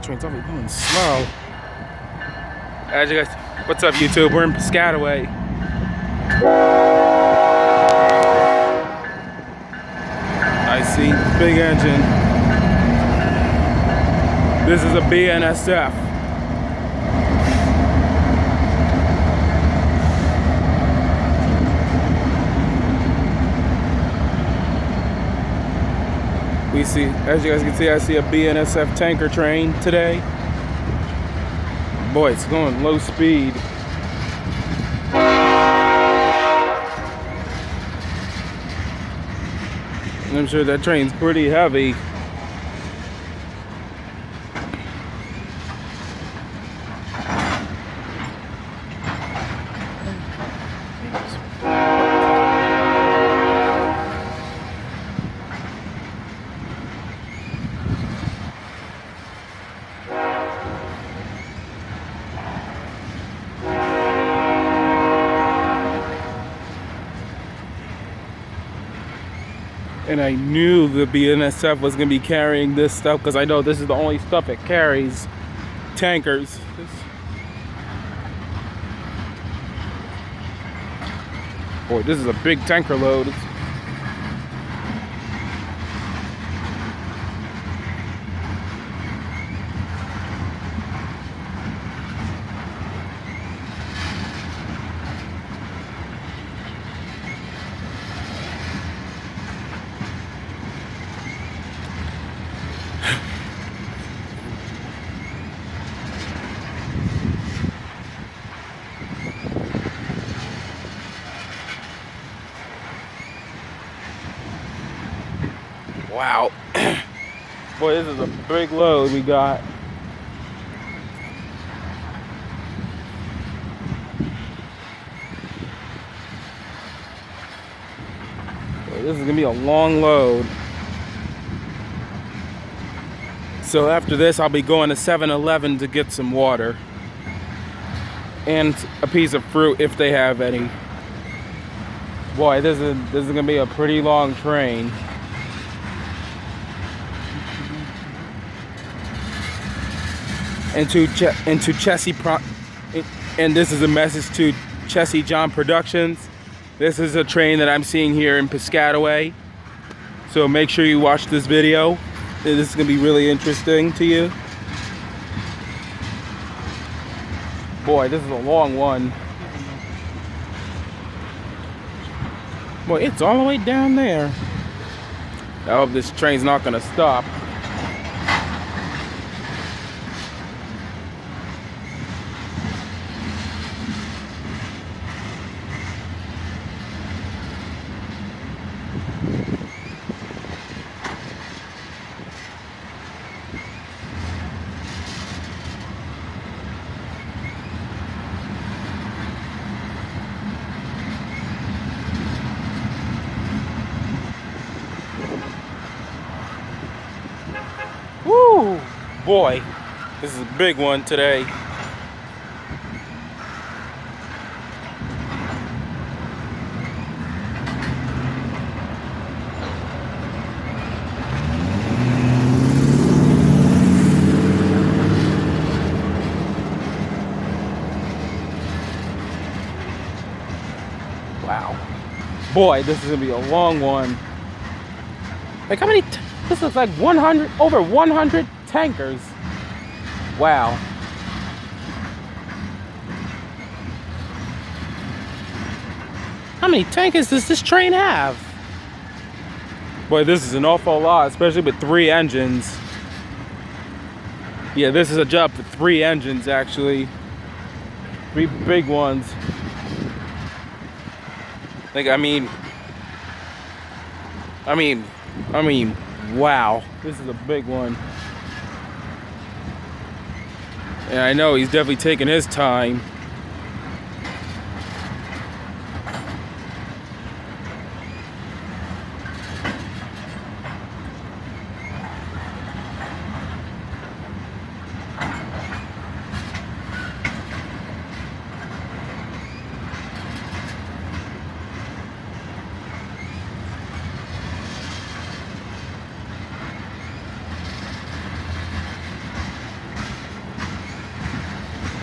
train's always going slow. As you guys, what's up, YouTube? We're in Piscataway. I see big engine. This is a BNSF. We see, as you guys can see, I see a BNSF tanker train today. Boy, it's going low speed. And I'm sure that train's pretty heavy. And I knew the BNSF was going to be carrying this stuff because I know this is the only stuff it carries. Tankers. Boy, this is a big tanker load. Wow. Boy, this is a big load we got. Boy, this is gonna be a long load. So after this, I'll be going to 7-Eleven to get some water. And a piece of fruit if they have any. Boy, this is gonna be a pretty long train. And to Chessie and this is a message to Chessie John Productions. This is a train that I'm seeing here in Piscataway. So make sure you watch this video. This is gonna be really interesting to you. Boy, this is a long one. Boy, it's all the way down there. I hope this train's not gonna stop. Woo! Boy, this is a big one today. Wow. Boy, this is gonna be a long one. Like how many? This looks like 100, over 100 tankers. Wow. How many tankers does this train have? Boy, this is an awful lot, especially with 3 engines. Yeah, this is a job for 3 engines, actually. 3 big ones. Like, I mean, wow, this is a big one. And I know he's definitely taking his time.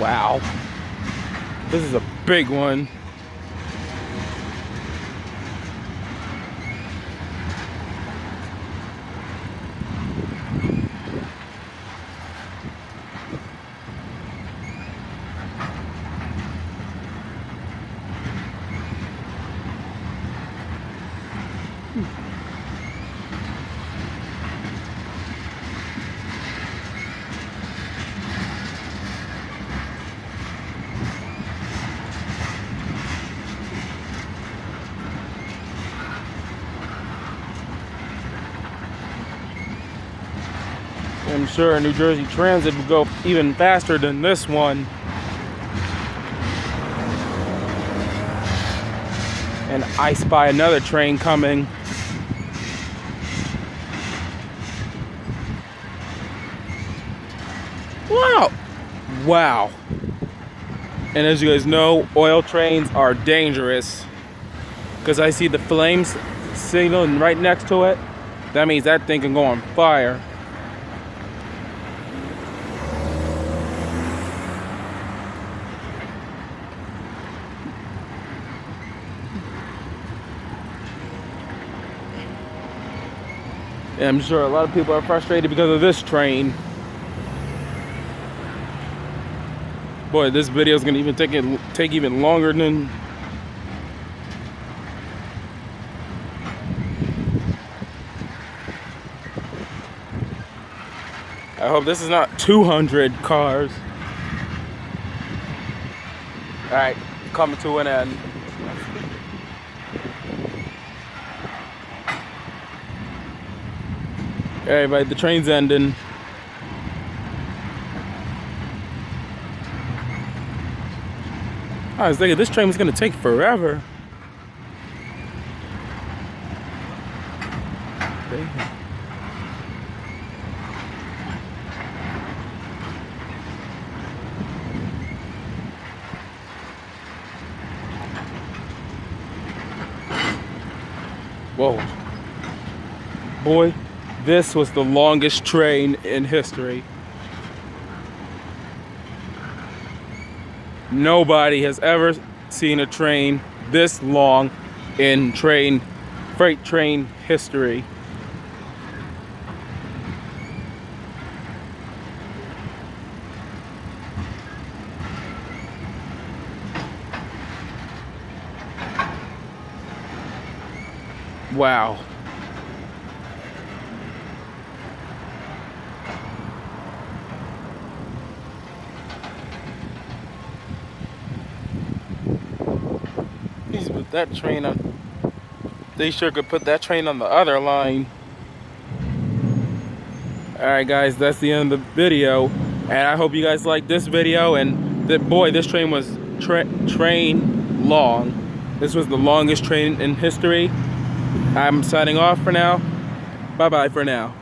Wow. This is a big one. I'm sure New Jersey Transit will go even faster than this one. And I spy another train coming. Wow! Wow. And as you guys know, oil trains are dangerous. Because I see the flames signaling right next to it. That means that thing can go on fire. And I'm sure a lot of people are frustrated because of this train. Boy, this video is gonna even take even longer than. I hope this is not 200 cars. All right, coming to an end. All right, everybody, the train's ending. I was thinking this train was gonna take forever. Whoa. Boy, this was the longest train in history. Nobody has ever seen a train this long in freight train history. Wow. Please put that train on. They sure could put that train on the other line. Alright guys, that's the end of the video. And I hope you guys liked this video. And boy, this train was train long. This was the longest train in history. I'm signing off for now. Bye bye for now.